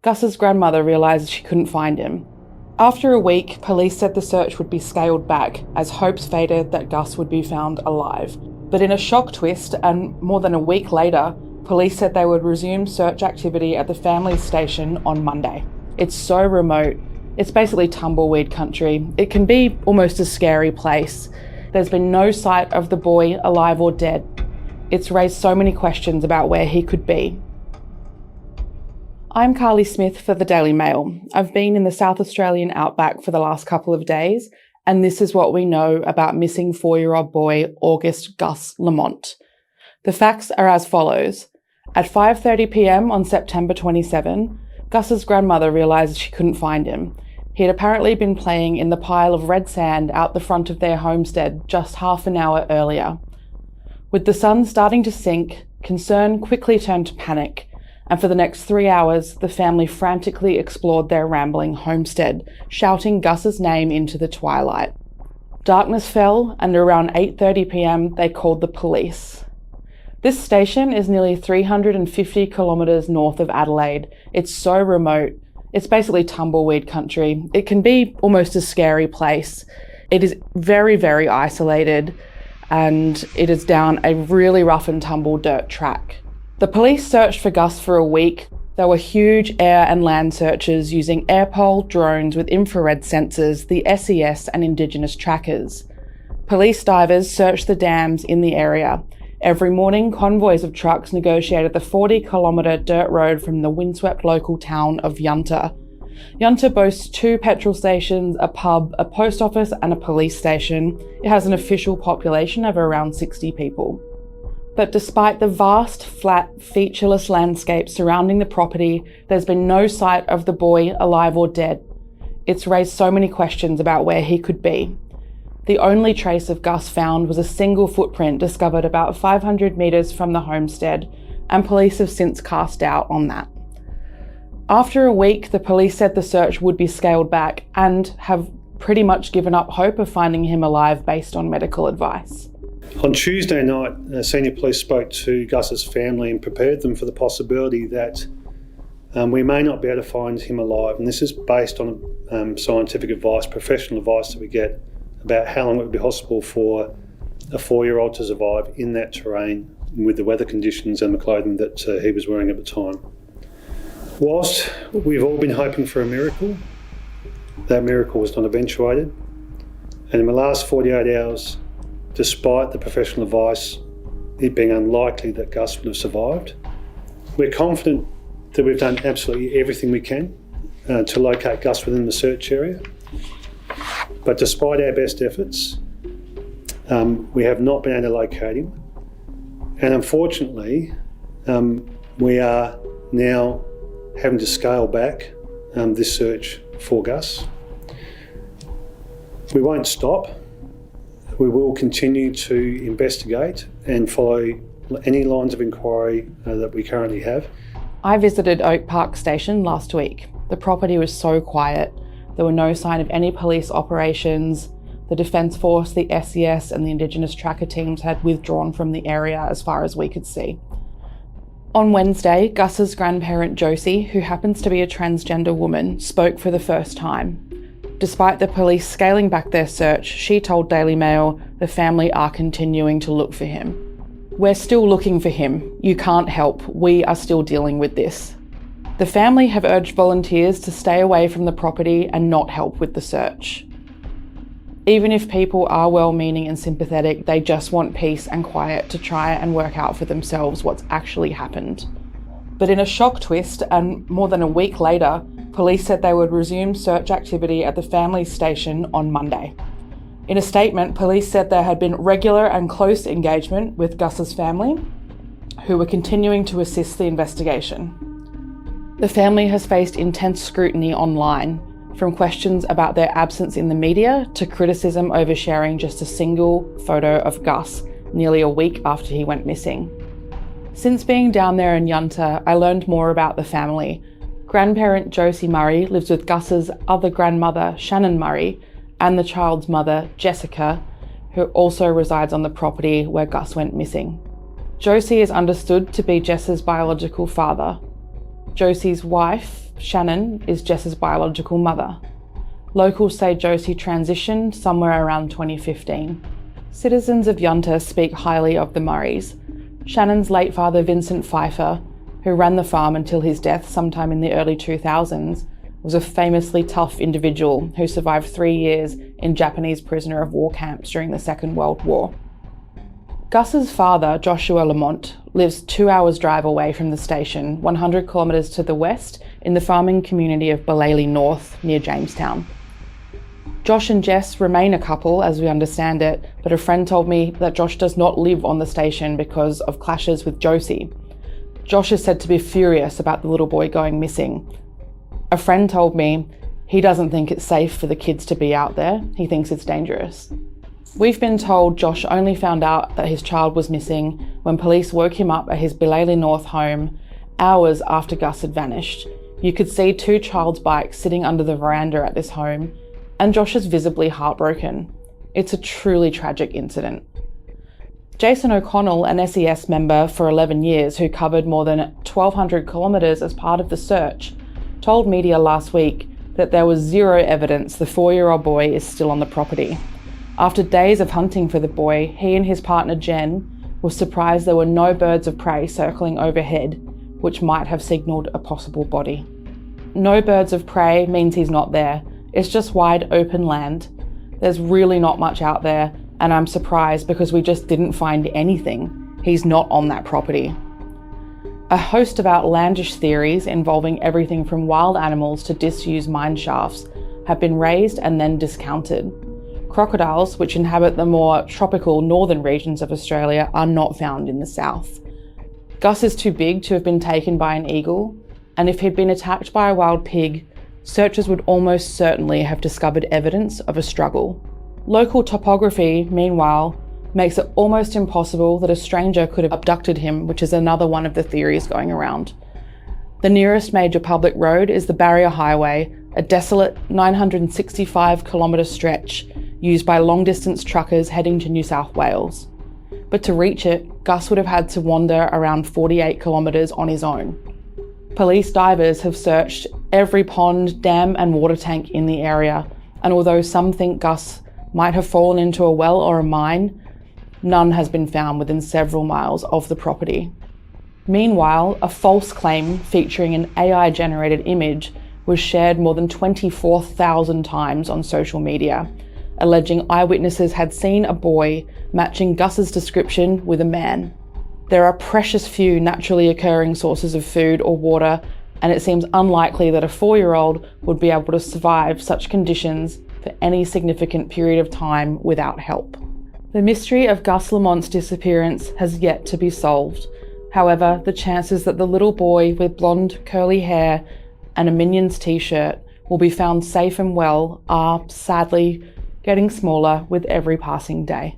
Gus's grandmother realised she couldn't find him. After a week, police said the search would be scaled back as hopes faded that Gus would be found alive. But in a shock twist, and more than a week later, police said they would resume search activity at the family station on Monday. It's so remote. It's basically tumbleweed country. It can be almost a scary place. There's been no sight of the boy, alive or dead. It's raised so many questions about where he could be. I'm Carly Smith for the Daily Mail. I've been in the South Australian Outback for the last couple of days, and this is what we know about missing 4-year-old boy August Gus Lamont. The facts are as follows. At 5:30 p.m. on September 27, Gus's grandmother realised she couldn't find him. He had apparently been playing in the pile of red sand out the front of their homestead just half an hour earlier. With the sun starting to sink, concern quickly turned to panic, and for the next 3 hours, the family frantically explored their rambling homestead, shouting Gus's name into the twilight. Darkness fell, and around 8:30 p.m, they called the police. This station is nearly 350 kilometres north of Adelaide. It's so remote. It's basically tumbleweed country. It can be almost a scary place. It is very, very isolated, and it is down a really rough and tumble dirt track. The police searched for Gus for a week. There were huge air and land searches using airpole, drones with infrared sensors, the SES and Indigenous trackers. Police divers searched the dams in the area. Every morning, convoys of trucks negotiated the 40-kilometre dirt road from the windswept local town of Yunta. Yunta boasts 2 petrol stations, a pub, a post office and a police station. It has an official population of around 60 people. But despite the vast, flat, featureless landscape surrounding the property, there's been no sight of the boy, alive or dead. It's raised so many questions about where he could be. The only trace of Gus found was a single footprint discovered about 500 metres from the homestead, and police have since cast doubt on that. After a week, the police said the search would be scaled back and have pretty much given up hope of finding him alive based on medical advice. On Tuesday night, senior police spoke to Gus's family and prepared them for the possibility that we may not be able to find him alive. And this is based on scientific advice, professional advice that we get about how long it would be possible for a 4-year-old to survive in that terrain with the weather conditions and the clothing that he was wearing at the time. Whilst we've all been hoping for a miracle, that miracle was not eventuated. And in the last 48 hours, despite the professional advice, it being unlikely that Gus would have survived, we're confident that we've done absolutely everything we can to locate Gus within the search area. But despite our best efforts, we have not been able to locate him. And unfortunately, we are now having to scale back this search for Gus. We won't stop. We will continue to investigate and follow any lines of inquiry that we currently have. I visited Oak Park Station last week. The property was so quiet. There were no sign of any police operations. The Defence Force, the SES and the Indigenous tracker teams had withdrawn from the area as far as we could see. On Wednesday, Gus's grandparent Josie, who happens to be a transgender woman, spoke for the first time. Despite the police scaling back their search, she told Daily Mail the family are continuing to look for him. "We're still looking for him. You can't help. We are still dealing with this." The family have urged volunteers to stay away from the property and not help with the search. Even if people are well-meaning and sympathetic, they just want peace and quiet to try and work out for themselves what's actually happened. But in a shock twist, and more than a week later, police said they would resume search activity at the family station on Monday. In a statement, police said there had been regular and close engagement with Gus's family, who were continuing to assist the investigation. The family has faced intense scrutiny online, from questions about their absence in the media to criticism over sharing just a single photo of Gus nearly a week after he went missing. Since being down there in Yunta, I learned more about the family. Grandparent Josie Murray lives with Gus's other grandmother, Shannon Murray, and the child's mother, Jessica, who also resides on the property where Gus went missing. Josie is understood to be Jess's biological father. Josie's wife, Shannon, is Jess's biological mother. Locals say Josie transitioned somewhere around 2015. Citizens of Yunta speak highly of the Murrays. Shannon's late father, Vincent Pfeiffer, who ran the farm until his death sometime in the early 2000s, was a famously tough individual who survived 3 years in Japanese prisoner of war camps during the Second World War. Gus's father, Joshua Lamont, lives 2 hours drive away from the station, 100 kilometres to the west, in the farming community of Ballaley North, near Jamestown. Josh and Jess remain a couple, as we understand it, but a friend told me that Josh does not live on the station because of clashes with Josie. Josh is said to be furious about the little boy going missing. A friend told me he doesn't think it's safe for the kids to be out there. He thinks it's dangerous. We've been told Josh only found out that his child was missing when police woke him up at his Ballaley North home hours after Gus had vanished. You could see 2 child's bikes sitting under the veranda at this home, and Josh is visibly heartbroken. It's a truly tragic incident. Jason O'Connell, an SES member for 11 years who covered more than 1,200 kilometres as part of the search, told media last week that there was zero evidence the 4-year-old boy is still on the property. After days of hunting for the boy, he and his partner Jen were surprised there were no birds of prey circling overhead, which might have signalled a possible body. No birds of prey means he's not there. It's just wide open land. There's really not much out there, and I'm surprised because we just didn't find anything. He's not on that property. A host of outlandish theories involving everything from wild animals to disused mine shafts have been raised and then discounted. Crocodiles, which inhabit the more tropical northern regions of Australia, are not found in the south. Gus is too big to have been taken by an eagle, and if he'd been attacked by a wild pig, searchers would almost certainly have discovered evidence of a struggle. Local topography, meanwhile, makes it almost impossible that a stranger could have abducted him, which is another one of the theories going around. The nearest major public road is the Barrier Highway, a desolate 965-kilometre stretch used by long-distance truckers heading to New South Wales. But to reach it, Gus would have had to wander around 48 kilometres on his own. Police divers have searched every pond, dam and water tank in the area, and although some think Gus might have fallen into a well or a mine, none has been found within several miles of the property. Meanwhile, a false claim featuring an AI-generated image was shared more than 24,000 times on social media, alleging eyewitnesses had seen a boy matching Gus's description with a man. There are precious few naturally occurring sources of food or water, and it seems unlikely that a 4-year-old would be able to survive such conditions for any significant period of time without help. The mystery of Gus Lamont's disappearance has yet to be solved. However, the chances that the little boy with blonde curly hair and a Minions t-shirt will be found safe and well are, sadly, getting smaller with every passing day.